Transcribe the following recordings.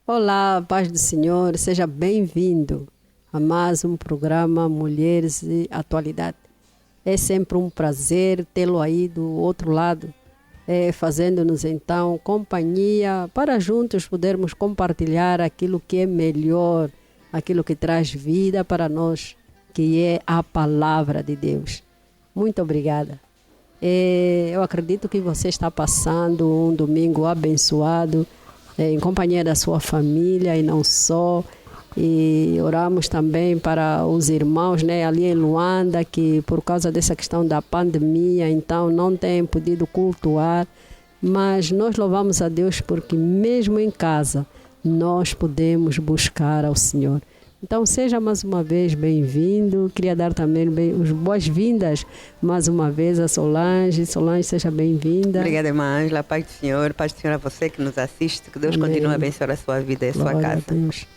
Olá, paz do Senhor, seja bem-vindo a mais um programa Mulheres e Atualidade. É sempre um prazer tê-lo aí do outro lado, fazendo-nos então companhia para juntos podermos compartilhar aquilo que é melhor, aquilo que traz vida para nós, que é a palavra de Deus. Muito obrigada. Eu acredito que você está passando um domingo abençoado, em companhia da sua família e não só. E oramos também para os irmãos, ali em Luanda, que por causa dessa questão da pandemia, então não têm podido cultuar. Mas nós louvamos a Deus porque mesmo em casa nós podemos buscar ao Senhor. Então seja mais uma vez bem-vindo. Queria dar também as boas-vindas mais uma vez a Solange. Solange, seja bem-vinda. Obrigada, irmã Ângela. Paz do Senhor a você que nos assiste. Que Deus continue a abençoar a sua vida e a sua casa. A Deus.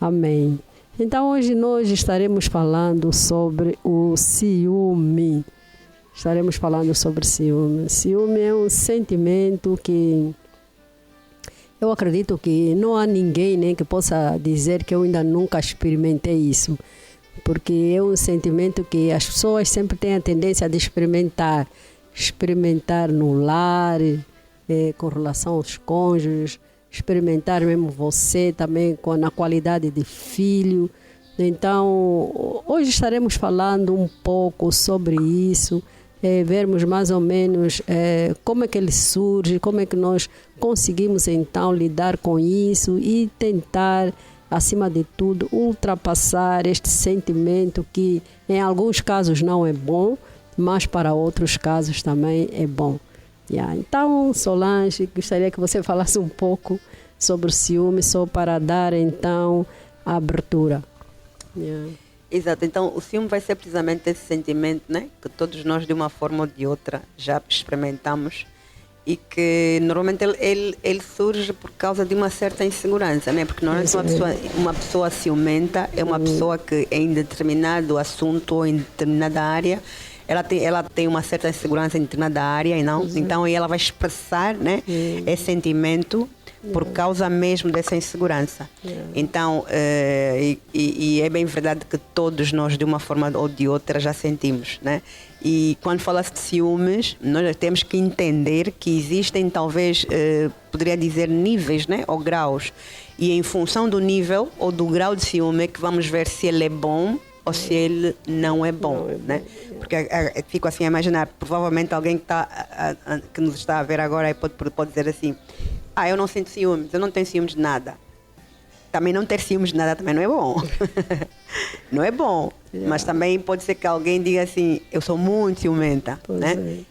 Amém. Então hoje nós estaremos falando sobre o ciúme. Estaremos falando sobre ciúme. Ciúme é um sentimento que eu acredito que não há ninguém que possa dizer que eu ainda nunca experimentei isso. Porque é um sentimento que as pessoas sempre têm a tendência de experimentar. Experimentar no lar, com relação aos cônjuges, experimentar mesmo você também na qualidade de filho. Então, hoje estaremos falando um pouco sobre isso. Vermos mais ou menos como é que ele surge, como é que nós conseguimos então lidar com isso e tentar, acima de tudo, ultrapassar este sentimento que em alguns casos não é bom, mas para outros casos também é bom. Então, Solange, gostaria que você falasse um pouco sobre o ciúme, só para dar então a abertura. Exato, então o ciúme vai ser precisamente esse sentimento, que todos nós de uma forma ou de outra já experimentamos e que normalmente ele surge por causa de uma certa insegurança, porque normalmente uma pessoa ciumenta é uma pessoa que em determinado assunto ou em determinada área ela tem uma certa insegurança em determinada área e não, então aí ela vai expressar esse sentimento por causa mesmo dessa insegurança. Então, e é bem verdade que todos nós, de uma forma ou de outra, já sentimos, E quando fala-se de ciúmes, nós temos que entender que existem, talvez, poderia dizer, níveis, ou graus. E em função do nível ou do grau de ciúme é que vamos ver se ele é bom ou se ele não é bom, Porque fico assim a imaginar, provavelmente alguém que nos está a ver agora pode dizer assim: eu não sinto ciúmes, eu não tenho ciúmes de nada. Também não ter ciúmes de nada também não é bom. Não é bom. Mas também pode ser que alguém diga assim: eu sou muito ciumenta.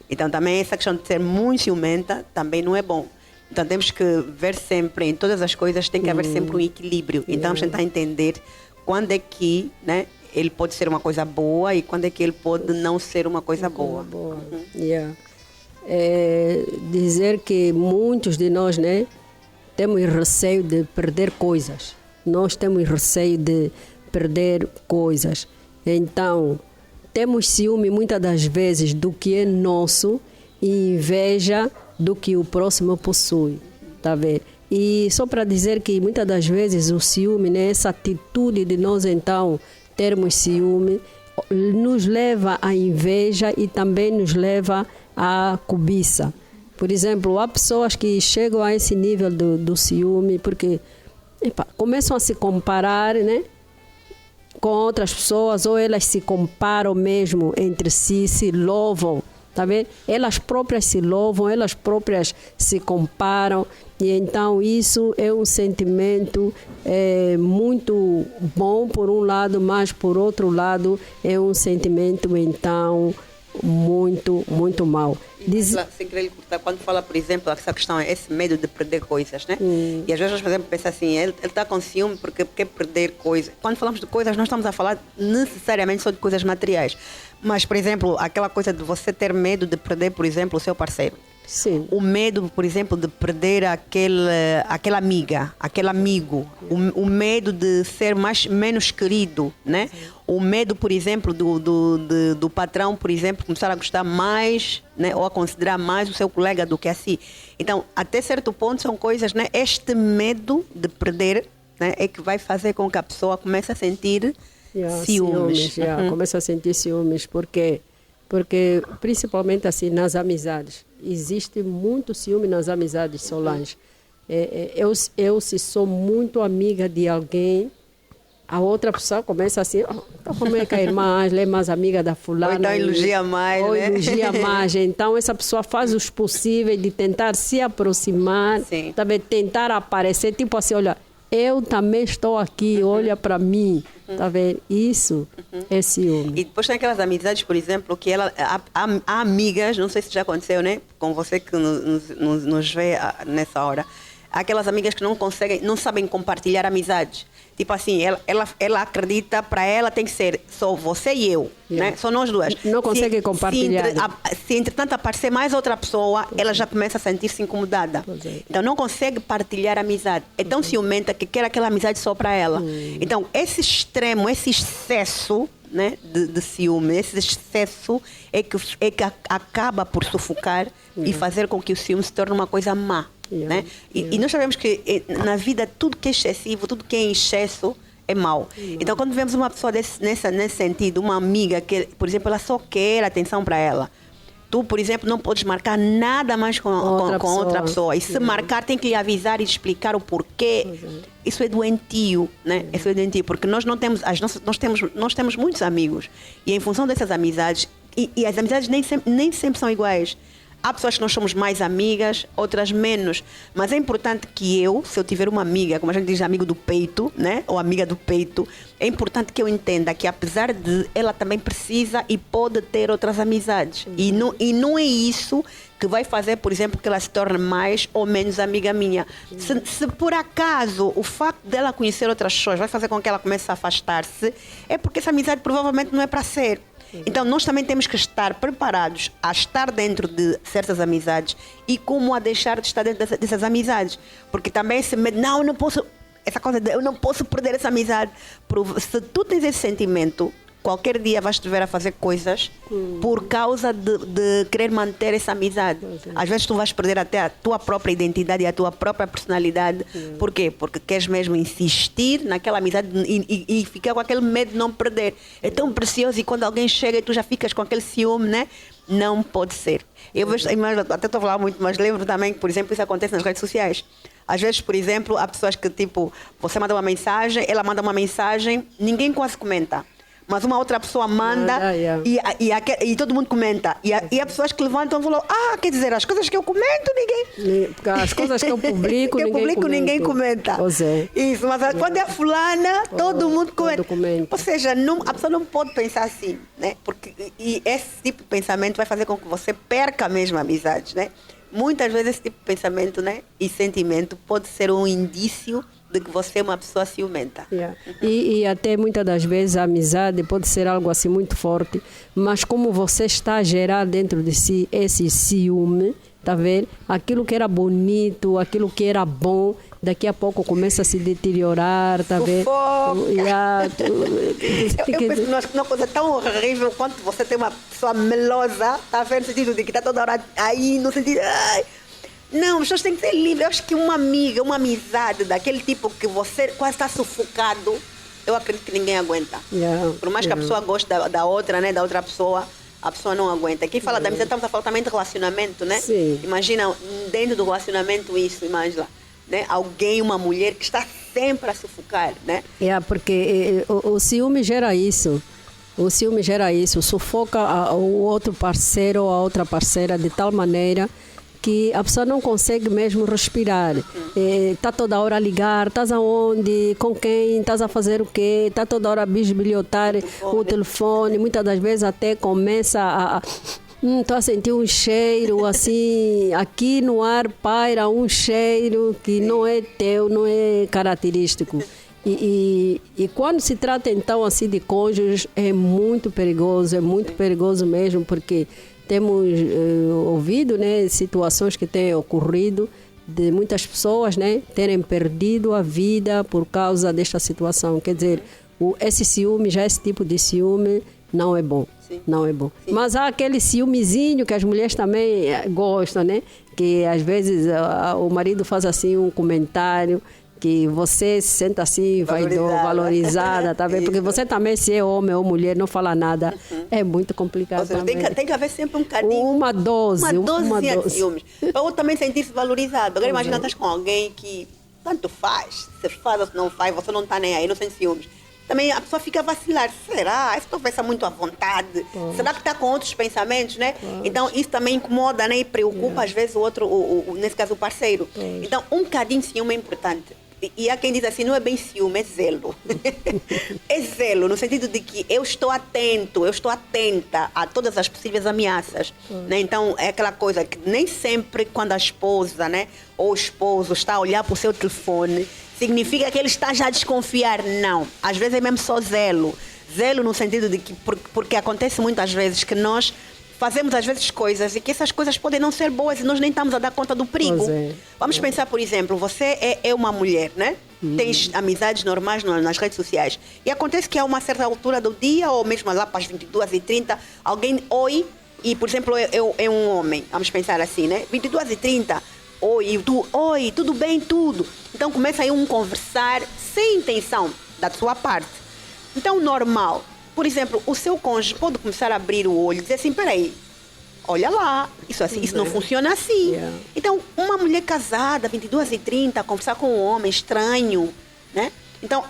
Então também essa questão de ser muito ciumenta também não é bom. Então temos que ver sempre, em todas as coisas tem que haver sempre um equilíbrio. Então vamos tentar entender quando é que ele pode ser uma coisa boa e quando é que ele pode não ser uma coisa boa. Dizer que muitos de nós temos receio de perder coisas. Nós temos receio de perder coisas. Então, temos ciúme muitas das vezes do que é nosso e inveja do que o próximo possui. Tá vendo? E só para dizer que muitas das vezes o ciúme, essa atitude de nós então termos ciúme, nos leva à inveja e também nos leva à cobiça. Por exemplo, há pessoas que chegam a esse nível do ciúme porque começam a se comparar, com outras pessoas, ou elas se comparam mesmo entre si, se louvam, tá vendo? Elas próprias se louvam, elas próprias se comparam, e então isso é um sentimento muito bom por um lado, mas por outro lado é um sentimento então muito, muito mau. Sem querer cortar, quando fala, por exemplo, essa questão, esse medo de perder coisas, E às vezes nós, por exemplo, pensamos assim, ele está com ciúme porque quer perder coisas. Quando falamos de coisas, nós estamos a falar necessariamente só de coisas materiais. Mas, por exemplo, aquela coisa de você ter medo de perder, por exemplo, o seu parceiro. Sim. O medo, por exemplo, de perder aquela amiga, aquele amigo. O medo de ser menos querido, né? O medo, por exemplo, do patrão, por exemplo, começar a gostar mais, né? Ou a considerar mais o seu colega do que a si. Então, até certo ponto, são coisas, né? Este medo de perder, né? É que vai fazer com que a pessoa comece a sentir ciúmes. Começa a sentir ciúmes, porque principalmente assim nas amizades, existe muito ciúme nas amizades, Solange. Eu se sou muito amiga de alguém, a outra pessoa começa assim, então como é que a irmã Ângela é mais amiga da fulana? Ou então elogia mais, ou né? elogia mais. Então essa pessoa faz os possíveis de tentar se aproximar, também tentar aparecer, tipo assim, olha, eu também estou aqui, olha para mim. Tá vendo? Isso é ciúme. E depois tem aquelas amizades, por exemplo, que há amigas, não sei se já aconteceu, né? Com você que nos vê nessa hora. Há aquelas amigas que não sabem compartilhar amizades. Tipo assim, ela acredita, para ela tem que ser só você e eu, né? Só nós duas. Não consegue compartilhar. Se entretanto aparecer mais outra pessoa, ela já começa a sentir-se incomodada. Então não consegue partilhar a amizade. É tão ciumenta que quer aquela amizade só para ela. Então esse extremo, esse excesso, né, de ciúme, esse excesso é que acaba por sufocar e fazer com que o ciúme se torne uma coisa má. Né? E nós sabemos que na vida tudo que é excessivo, tudo que é em excesso é mau. Então quando vemos uma pessoa nesse sentido, uma amiga que, por exemplo, ela só quer atenção para ela, tu, por exemplo, não podes marcar nada mais com outra pessoa. E se marcar, tem que lhe avisar e explicar o porquê. Isso é doentio, né? Isso é doentio, porque nós temos muitos amigos. E em função dessas amizades, e as amizades nem sempre são iguais. Há pessoas que nós somos mais amigas, outras menos. Mas é importante que se eu tiver uma amiga, como a gente diz, amigo do peito, né? Ou amiga do peito, é importante que eu entenda que, apesar de ela também precisa e pode ter outras amizades. E não é isso que vai fazer, por exemplo, que ela se torne mais ou menos amiga minha. Se por acaso o facto dela conhecer outras pessoas vai fazer com que ela comece a afastar-se, é porque essa amizade provavelmente não é para ser. Então, nós também temos que estar preparados a estar dentro de certas amizades e como a deixar de estar dentro dessas amizades. Porque também esse medo, não, eu não posso, essa coisa de eu não posso perder essa amizade. Se tu tens esse sentimento, qualquer dia vais te ver a fazer coisas por causa de querer manter essa amizade. Às vezes tu vais perder até a tua própria identidade e a tua própria personalidade. Por quê? Porque queres mesmo insistir naquela amizade e ficar com aquele medo de não perder. É tão precioso e quando alguém chega e tu já ficas com aquele ciúme, né? Não pode ser. Eu vejo, até estou a falar muito, mas lembro também que, por exemplo, isso acontece nas redes sociais. Às vezes, por exemplo, há pessoas que, tipo, você manda uma mensagem, ela manda uma mensagem, ninguém quase comenta. Mas uma outra pessoa manda e todo mundo comenta. E há pessoas que levantam e falam, quer dizer, as coisas que eu comento, ninguém... As coisas que eu publico, ninguém comenta. Pois é. Isso, mas quando é a fulana, todo mundo comenta. Ou seja, a pessoa não pode pensar assim, né? Porque esse tipo de pensamento vai fazer com que você perca mesmo a amizade, né? Muitas vezes esse tipo de pensamento, né, e sentimento pode ser um indício de que você é uma pessoa ciumenta. E até muitas das vezes a amizade pode ser algo assim muito forte, mas como você está a gerar dentro de si esse ciúme, tá vendo? Aquilo que era bonito, aquilo que era bom, daqui a pouco começa a se deteriorar, tá vendo? Eu penso numa coisa tão horrível quanto você tem uma pessoa melosa, tá vendo? No sentido de que está toda hora aí, no sentido... Não, as pessoas têm que ser livres. Eu acho que uma amiga, uma amizade daquele tipo que você quase está sufocado, eu acredito que ninguém aguenta. Por mais que a pessoa goste da outra, né, da outra pessoa, a pessoa não aguenta. Quem fala da amizade, estamos a falar também de relacionamento, né? Sim. Imagina, dentro do relacionamento isso, imagina, né? Alguém, uma mulher que está sempre a sufocar, né? Porque o ciúme gera isso. O ciúme gera isso, sufoca o outro parceiro ou a outra parceira de tal maneira que a pessoa não consegue mesmo respirar. Está toda hora a ligar, estás aonde, com quem, estás a fazer o quê, está toda hora a bisbilhotar o telefone, muitas das vezes até começa a estou a sentir um cheiro assim, aqui no ar paira um cheiro que não é teu, não é característico. E quando se trata então assim de cônjuges, é muito perigoso mesmo, porque temos ouvido, né, situações que têm ocorrido de muitas pessoas, né, terem perdido a vida por causa desta situação. Quer dizer, esse ciúme, já esse tipo de ciúme, não é bom. Sim. Não é bom. Sim. Mas há aquele ciúmezinho que as mulheres também gostam, né? Que às vezes o marido faz assim um comentário que você se sente assim, valorizada, tá vendo? Porque você também, se é homem ou mulher, não fala nada, é muito complicado. Ou seja, também. tem que haver sempre um bocadinho. Uma dose. Uma dose de ciúmes. Para o outro também sentir-se valorizado. Agora imagina, estás com alguém que tanto faz, se faz ou se não faz, você não está nem aí, não sente ciúmes. Também a pessoa fica a vacilar. Será? Essa pessoa pensa muito à vontade. Será que está com outros pensamentos, né? Então, isso também incomoda, né? E preocupa, às vezes, o outro, nesse caso, o parceiro. Então, um bocadinho de ciúme é importante. E há quem diz assim, não é bem ciúme, é zelo. É zelo, no sentido de que eu estou atento, eu estou atenta a todas as possíveis ameaças. Né? Então, é aquela coisa que nem sempre quando a esposa, né, ou o esposo está a olhar para o seu telefone, significa que ele está já a desconfiar. Não. Às vezes é mesmo só zelo. Zelo no sentido de que, porque acontece muitas vezes que nós fazemos às vezes coisas e que essas coisas podem não ser boas e nós nem estamos a dar conta do perigo. Vamos pensar, por exemplo, você é uma mulher, né? Tens amizades normais nas redes sociais. E acontece que a uma certa altura do dia, ou mesmo lá para as 22h30, alguém oi, e por exemplo, é um homem, vamos pensar assim, né? 22h30, oi, tudo bem, tudo. Então começa aí um conversar sem intenção da sua parte. Então, normal. Por exemplo, o seu cônjuge pode começar a abrir o olho e dizer assim, peraí, olha lá, isso não funciona assim. Então, uma mulher casada, 22h30, conversar com um homem estranho, né? Então,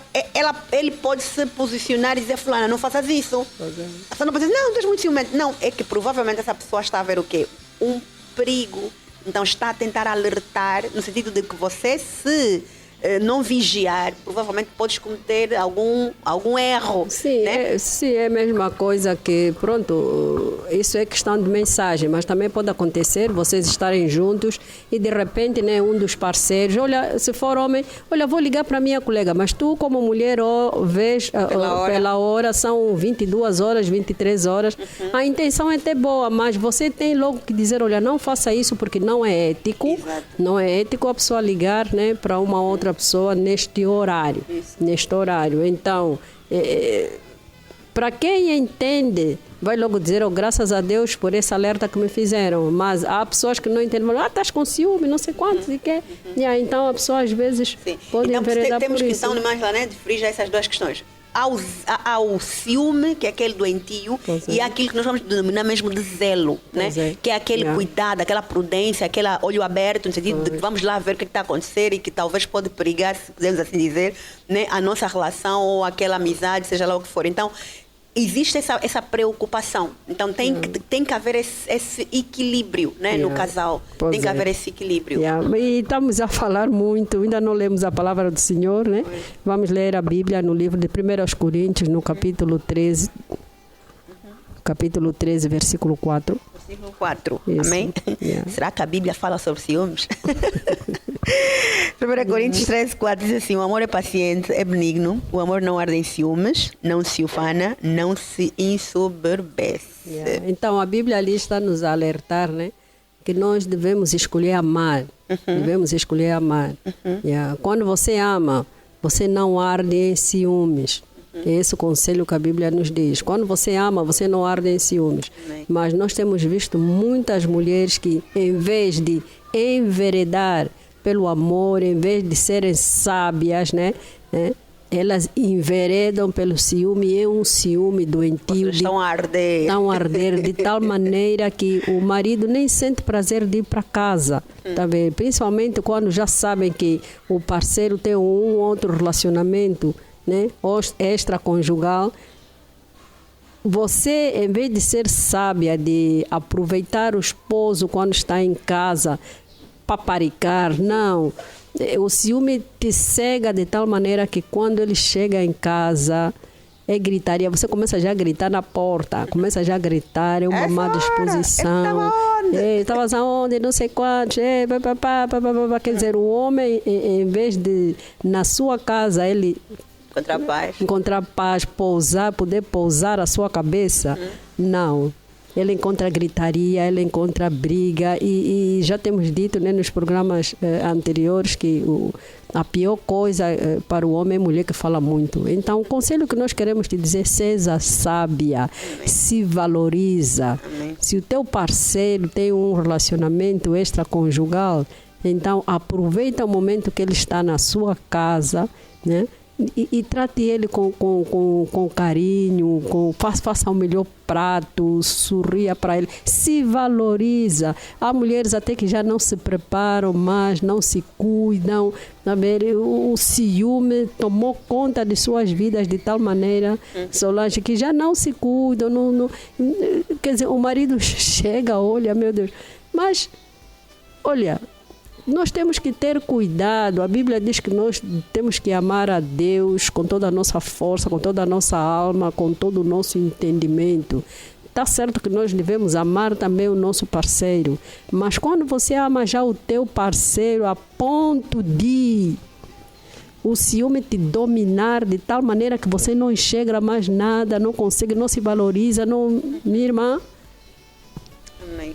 ele pode se posicionar e dizer, fulana, não faças isso. A pessoa não pode dizer, não, tu és muito ciumento. Não, é que provavelmente essa pessoa está a ver o quê? Um perigo. Então, está a tentar alertar, no sentido de que você se não vigiar, provavelmente podes cometer algum erro. Sim, né? Sim, é a mesma coisa que, pronto, isso é questão de mensagem, mas também pode acontecer vocês estarem juntos e de repente, né, um dos parceiros, olha, se for homem, olha, vou ligar para minha colega, mas tu como mulher vês pela hora, são 22 horas, 23 horas, a intenção é ter boa, mas você tem logo que dizer, olha, não faça isso porque não é ético. Exato. Não é ético a pessoa ligar, né, para uma outra pessoa neste horário. Então, para quem entende, vai logo dizer, graças a Deus por esse alerta que me fizeram. Mas há pessoas que não entendem, estás com ciúme, não sei quantos e quê. Então a pessoa às vezes pode enveredar por isso. Temos que então mais lá, né, de frisar essas duas questões. Há o ciúme, que é aquele doentio, e há aquilo que nós vamos denominar mesmo de zelo, né? Que é aquele cuidado, aquela prudência, aquele olho aberto, no sentido de que vamos lá ver o que está a acontecer e que talvez pode perigar, se quisermos assim dizer, né, a nossa relação ou aquela amizade, seja lá o que for. Então, existe essa preocupação. Então, tem que haver esse equilíbrio, né, no casal. Tem que haver esse equilíbrio. E estamos a falar muito, ainda não lemos a palavra do Senhor, né? Vamos ler a Bíblia no livro de 1 Coríntios, no capítulo 13, capítulo 13, versículo 4. Versículo 4, amém? Será que a Bíblia fala sobre ciúmes? 1 Coríntios 13, 4 diz assim, o amor é paciente, é benigno, o amor não arde em ciúmes, não se ufana, não se ensoberbece. Então, a Bíblia ali está nos a alertar, né? Que nós devemos escolher amar. Devemos escolher amar. Quando você ama, você não arde em ciúmes. É esse o conselho que a Bíblia nos diz. Quando você ama, você não arde em ciúmes. Mas nós temos visto muitas mulheres que, em vez de enveredar pelo amor, em vez de serem sábias, né? Elas enveredam pelo ciúme, e é um ciúme doentio. Estão a arder. Estão a arder de tal maneira que o marido nem sente prazer de ir para casa. Tá vendo? Principalmente quando já sabem que o parceiro tem um outro relacionamento, né, extraconjugal. Você, em vez de ser sábia, de aproveitar o esposo quando está em casa, paparicar, não. O ciúme te cega de tal maneira que quando ele chega em casa, é gritaria. Você começa já a gritar na porta, começa já a gritar, é uma má disposição. Estava aonde? Não sei quantos. Quer dizer, o homem, em vez de, na sua casa, ele encontrar paz, poder pousar a sua cabeça, não. ele encontra gritaria, ele encontra briga e já temos dito, né, nos programas anteriores que a pior coisa para o homem é a mulher que fala muito. Então, o conselho que nós queremos te dizer, seja sábia, se valoriza. Se o teu parceiro tem um relacionamento extraconjugal, então aproveita o momento que ele está na sua casa, né? E trate ele com carinho, faça o melhor prato, sorria para ele, se valoriza. Há mulheres até que já não se preparam mais, não se cuidam. O ciúme tomou conta de suas vidas de tal maneira, Solange, que já não se cuidam. Quer dizer, o marido chega, olha, meu Deus. Mas, olha, nós temos que ter cuidado. A Bíblia diz que nós temos que amar a Deus com toda a nossa força, com toda a nossa alma, com todo o nosso entendimento. Está certo que nós devemos amar também o nosso parceiro, mas quando você ama já o teu parceiro a ponto de o ciúme te dominar de tal maneira que você não enxerga mais nada, não consegue, não se valoriza, não, minha irmã. Amém.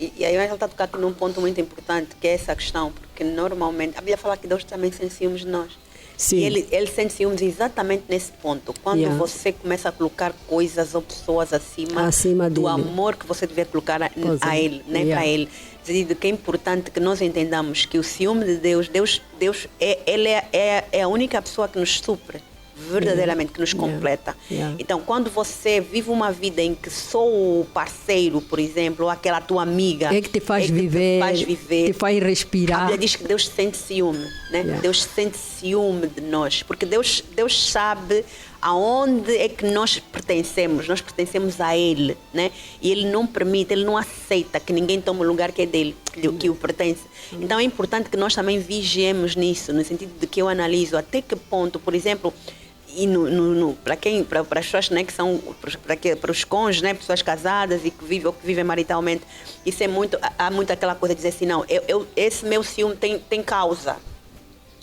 E aí ela está tocando aqui num ponto muito importante, que é essa questão, porque normalmente, a Bíblia fala que Deus também sente ciúmes de nós. Sim. E ele sente ciúmes exatamente nesse ponto, quando você começa a colocar coisas ou pessoas acima do amor que você deve colocar a ele, né, para ele. Que é importante que nós entendamos que o ciúme de Deus ele é a única pessoa que nos supre verdadeiramente, que nos completa. Então, quando você vive uma vida em que só o parceiro, por exemplo, ou aquela tua amiga é que te faz viver, te faz respirar. A Bíblia diz que Deus sente ciúme, né? Deus sente ciúme de nós, porque Deus sabe aonde é que nós pertencemos a Ele, né? E Ele não permite, Ele não aceita que ninguém tome o lugar que é dele, que o pertence. Então é importante que nós também vigiemos nisso, no sentido de que eu analiso até que ponto, por exemplo, e para as pessoas, né, que são para os cônjuges, né, pessoas casadas e que vivem maritalmente, isso há muito aquela coisa de dizer assim, não, esse meu ciúme tem causa.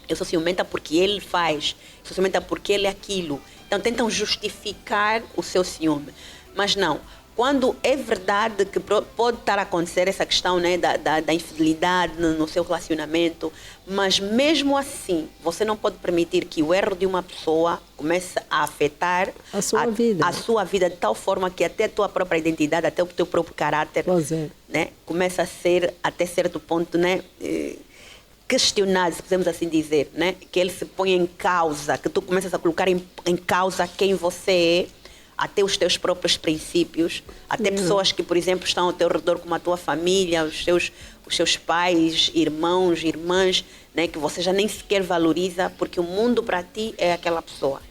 Eu sou ciumenta porque ele faz, sou ciumenta porque ele é aquilo. Então tentam justificar o seu ciúme. Mas não, quando é verdade que pode estar a acontecer essa questão, né, da infidelidade no seu relacionamento, mas mesmo assim, você não pode permitir que o erro de uma pessoa comece a afetar a sua vida de tal forma que até a tua própria identidade, até o teu próprio caráter, né, começa a ser, até certo ponto, né, questionado, se podemos assim dizer, né, que ele se põe em causa, que tu começas a colocar em causa quem você é, até os teus próprios princípios, até pessoas que, por exemplo, estão ao teu redor, como a tua família, os seus pais, irmãos, irmãs, né, que você já nem sequer valoriza, porque o mundo para ti é aquela pessoa.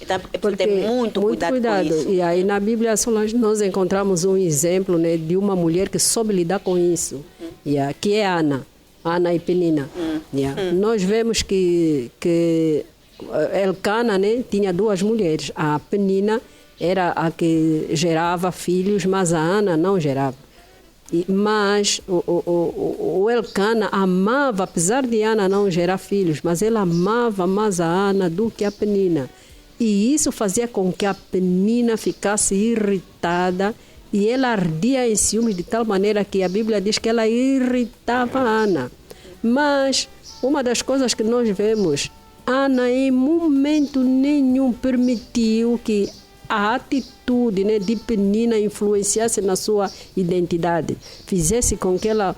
Então, é preciso ter muito cuidado com isso. E aí na Bíblia Solange nós encontramos um exemplo, né, de uma mulher que soube lidar com isso, que é Ana e Penina. Nós vemos que Elcana, né, tinha duas mulheres. A Penina era a que gerava filhos, mas a Ana não gerava. Mas o Elcana amava, apesar de Ana não gerar filhos, mas ele amava mais a Ana do que a Penina. E isso fazia com que a Penina ficasse irritada e ela ardia em ciúmes de tal maneira que a Bíblia diz que ela irritava a Ana. Mas uma das coisas que nós vemos, Ana em momento nenhum permitiu que a atitude, né, de Penina influenciasse na sua identidade, fizesse com que ela,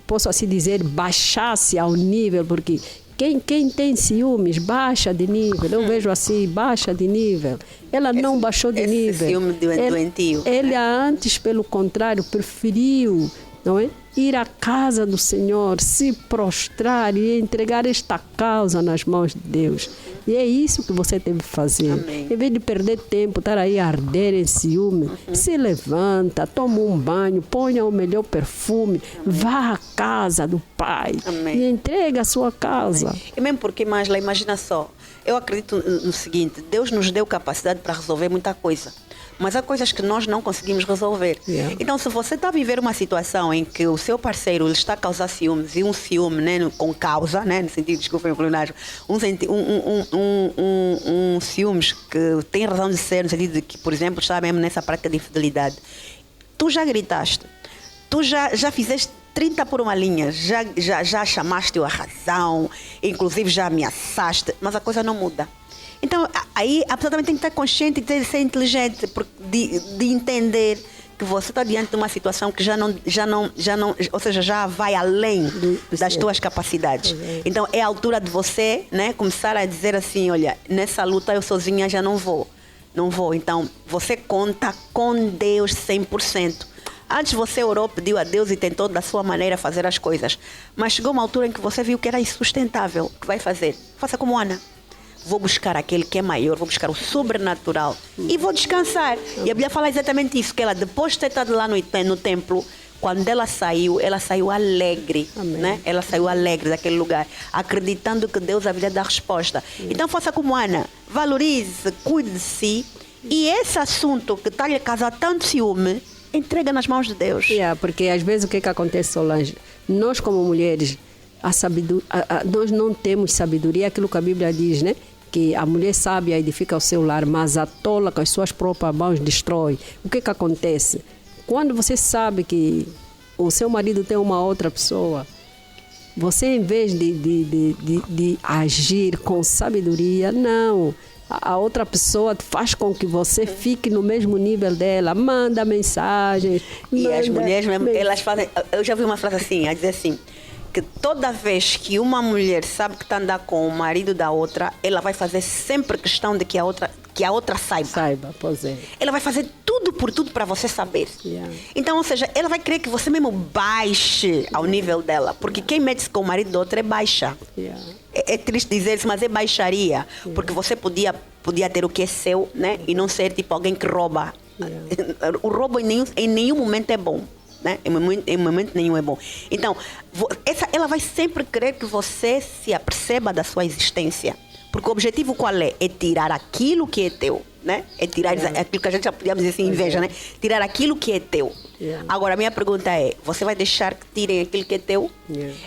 posso assim dizer, baixasse ao nível, porque quem tem ciúmes baixa de nível, eu vejo assim, baixa de nível. Ela não baixou de nível. Ciúme doentio. Ela antes, pelo contrário, preferiu, não é, ir à casa do Senhor, se prostrar e entregar esta causa nas mãos de Deus. E é isso que você deve fazer. Amém. Em vez de perder tempo, estar aí a arder em ciúme, se levanta, toma um banho, ponha o melhor perfume, vá à casa do Pai. Amém. E entrega a sua casa. Amém. E mesmo porque, Masla, imagina só, eu acredito no seguinte, Deus nos deu capacidade para resolver muita coisa. Mas há coisas que nós não conseguimos resolver. Então, se você está a viver uma situação em que o seu parceiro ele está a causar ciúmes, e um ciúme, né, com causa, né, no sentido, desculpem o plenário, ciúmes que tem razão de ser, no sentido de que, por exemplo, está mesmo nessa prática de infidelidade, tu já gritaste, tu já fizeste 30 por uma linha, já chamaste a razão, inclusive já ameaçaste, mas a coisa não muda. Então, aí a pessoa também tem que estar consciente de ser inteligente, de entender que você está diante de uma situação que já não, ou seja, já vai além das tuas capacidades. Então, é a altura de você, né, começar a dizer assim, olha, nessa luta eu sozinha já não vou. Então, você conta com Deus 100%. Antes você orou, pediu a Deus e tentou da sua maneira fazer as coisas. Mas chegou uma altura em que você viu que era insustentável. O que vai fazer? Faça como Ana. Vou buscar aquele que é maior, vou buscar o sobrenatural e vou descansar. E a Bíblia fala exatamente isso, que ela, depois de ter estado lá no templo, quando ela saiu alegre, né? Ela saiu alegre daquele lugar, acreditando que Deus haveria dar resposta. Então faça como Ana, valorize, cuide de si, e esse assunto que está lhe causar tanto ciúme, entrega nas mãos de Deus. Porque às vezes o que acontece, Solange? Nós como mulheres, nós não temos sabedoria, aquilo que a Bíblia diz, né? Que a mulher sábia edifica o seu lar, mas a tola com as suas próprias mãos destrói. O que acontece? Quando você sabe que o seu marido tem uma outra pessoa, você, em vez de agir com sabedoria, não. A outra pessoa faz com que você fique no mesmo nível dela, manda mensagens. E as mulheres mesmo, elas fazem... Eu já vi uma frase assim, a dizer assim, que toda vez que uma mulher sabe que está a andar com o marido da outra, ela vai fazer sempre questão de que a outra saiba. Pois é. Ela vai fazer tudo para você saber. Então, ou seja, ela vai querer que você mesmo baixe ao nível dela, porque quem mete-se com o marido da outra é baixa. É triste dizer isso, mas é baixaria, porque você podia ter o que é seu, né? E não ser tipo alguém que rouba. O roubo em nenhum momento é bom. Né? Em momento nenhum é bom. Então, ela vai sempre querer que você se aperceba da sua existência. Porque o objetivo qual é? É tirar aquilo que é teu. Né? É tirar aquilo que a gente já podíamos dizer assim, inveja, né? Tirar aquilo que é teu. Agora, a minha pergunta é, você vai deixar que tirem aquilo que é teu?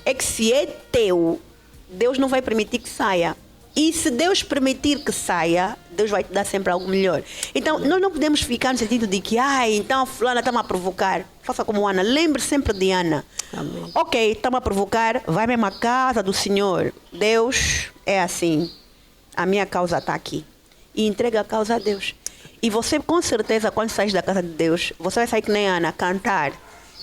É que se é teu, Deus não vai permitir que saia. E se Deus permitir que saia, Deus vai te dar sempre algo melhor. Então, nós não podemos ficar no sentido de que, então a fulana está-me a provocar. Faça como Ana, lembre sempre de Ana. Amém. Ok, está-me a provocar, vai mesmo à casa do Senhor. Deus é assim, a minha causa está aqui. E entrega a causa a Deus. E você, com certeza, quando sair da casa de Deus, você vai sair que nem Ana, cantar.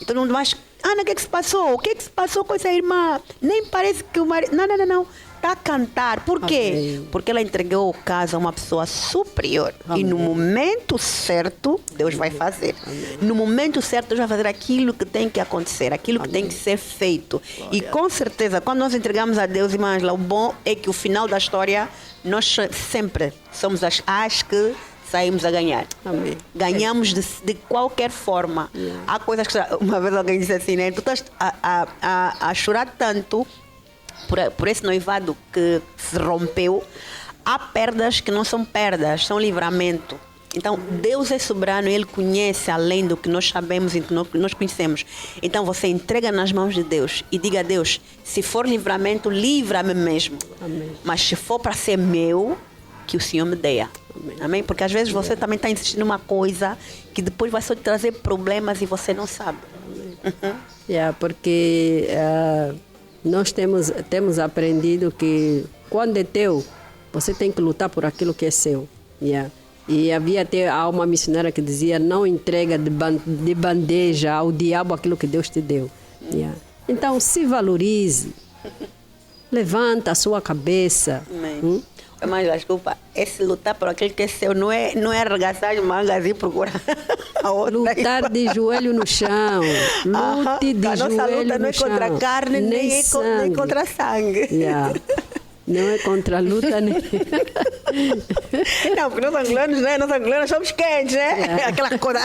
E todo mundo mais, Ana, o que se passou? O que se passou com essa irmã? Nem parece que o marido... Não. Está a cantar. Por quê? Amém. Porque ela entregou o caso a uma pessoa superior. Amém. E no momento certo, Deus vai fazer. Amém. No momento certo, Deus vai fazer aquilo que tem que acontecer, aquilo que tem que ser feito. Glória. E com certeza, quando nós entregamos a Deus, irmã Ângela, o bom é que o final da história, nós sempre somos as que saímos a ganhar. Amém. Ganhamos de qualquer forma. Há coisas que... Uma vez alguém disse assim, né? Tu estás a chorar tanto por esse noivado que se rompeu. Há perdas que não são perdas, são livramento. Então, Deus é soberano, Ele conhece além do que nós sabemos e do que nós conhecemos. Então, você entrega nas mãos de Deus e diga a Deus, se for livramento, livra-me mesmo. Amém. Mas se for para ser meu, que o Senhor me dê. Amém? Amém? Porque às vezes você também está insistindo numa coisa que depois vai só te trazer problemas e você não sabe. Porque nós temos aprendido que quando é teu, você tem que lutar por aquilo que é seu. E havia até uma missionária que dizia, não entrega de bandeja ao diabo aquilo que Deus te deu. Então, se valorize, levanta a sua cabeça. Mas desculpa, esse lutar por aquilo que é seu não é arregaçar as mangas e procurar a outra. Lutar de joelho no chão. Lute de joelho no chão. A nossa luta não é contra a carne, nem contra sangue. Não é contra a luta, nem... Não, porque nós angolanos, né? Nós angolanos somos quentes, né? Aquela coisa,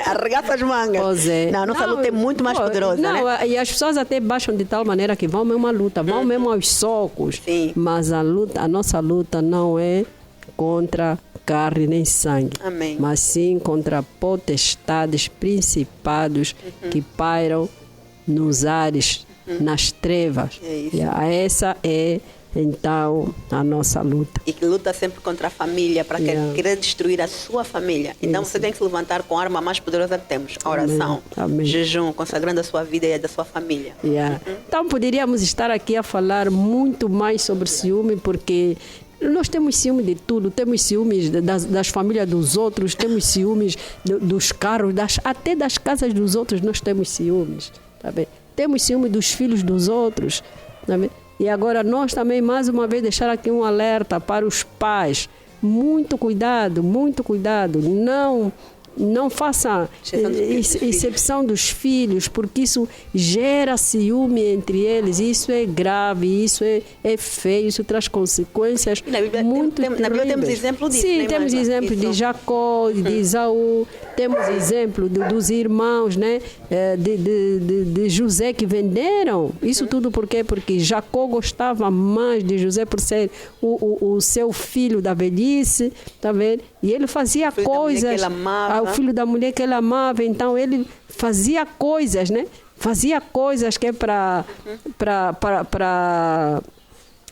arregaça as mangas. Pois é. Não, a nossa luta é muito mais poderosa, né? E as pessoas até baixam de tal maneira que vão mesmo à luta, vão mesmo aos socos. Sim. Mas a nossa luta não é contra carne nem sangue. Amém. Mas sim contra potestades, principados que pairam nos ares, nas trevas. É isso. Essa é então a nossa luta. E que luta sempre contra a família, para querer destruir a sua família. Então você tem que se levantar com a arma mais poderosa que temos, a oração, Amém. jejum, consagrando a sua vida e a da sua família. Então poderíamos estar aqui a falar muito mais sobre ciúme, porque nós temos ciúme de tudo, temos ciúmes das famílias dos outros, temos ciúmes dos carros, até das casas dos outros nós temos ciúmes, tá bem? Temos ciúme dos filhos dos outros, tá bem? E agora nós também, mais uma vez, deixar aqui um alerta para os pais. Muito cuidado, não faça exceção dos filhos, porque isso gera ciúme entre eles. Isso é grave, isso é feio, isso traz consequências muito terríveis. Na Bíblia temos exemplo disso. Sim, temos exemplo de Jacó, de Esaú, temos exemplo dos irmãos, né? de José que venderam. Isso tudo por quê? Porque Jacó gostava mais de José por ser o seu filho da velhice, tá vendo? E ele fazia coisas, o filho da mulher que ele amava, então ele fazia coisas, né? Fazia coisas que é para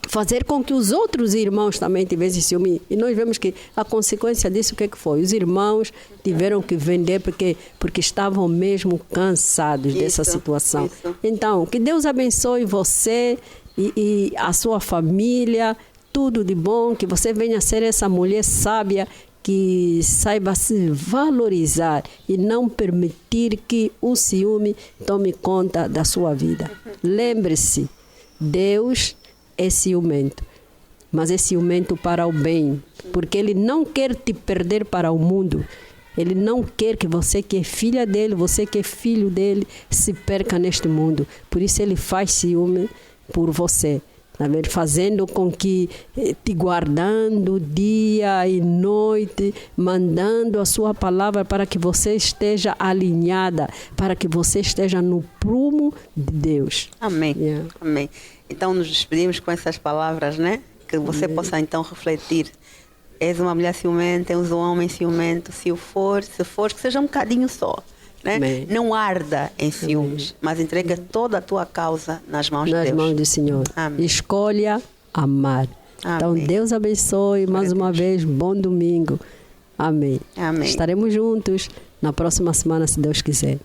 fazer com que os outros irmãos também tivessem ciúme. E nós vemos que a consequência disso, o que foi? Os irmãos tiveram que vender porque estavam mesmo cansados dessa situação. Então, que Deus abençoe você e a sua família, tudo de bom, que você venha a ser essa mulher sábia que saiba se valorizar e não permitir que o ciúme tome conta da sua vida. Lembre-se, Deus é ciumento, mas é ciumento para o bem, porque Ele não quer te perder para o mundo. Ele não quer que você que é filha dele, você que é filho dele, se perca neste mundo. Por isso Ele faz ciúme por você. Fazendo com que, te guardando dia e noite, mandando a sua palavra para que você esteja alinhada, para que você esteja no prumo de Deus. Amém. Amém. Então nos despedimos com essas palavras, né? Que você possa então refletir. És uma mulher ciumenta, és um homem ciumento. Se for, que seja um bocadinho só. Né? Não arda em ciúmes, mas entrega toda a tua causa nas mãos de Deus. Nas mãos do Senhor. Amém. Escolha amar. Amém. Então Deus abençoe mais uma vez. Bom domingo. Amém. Amém. Estaremos juntos na próxima semana, se Deus quiser.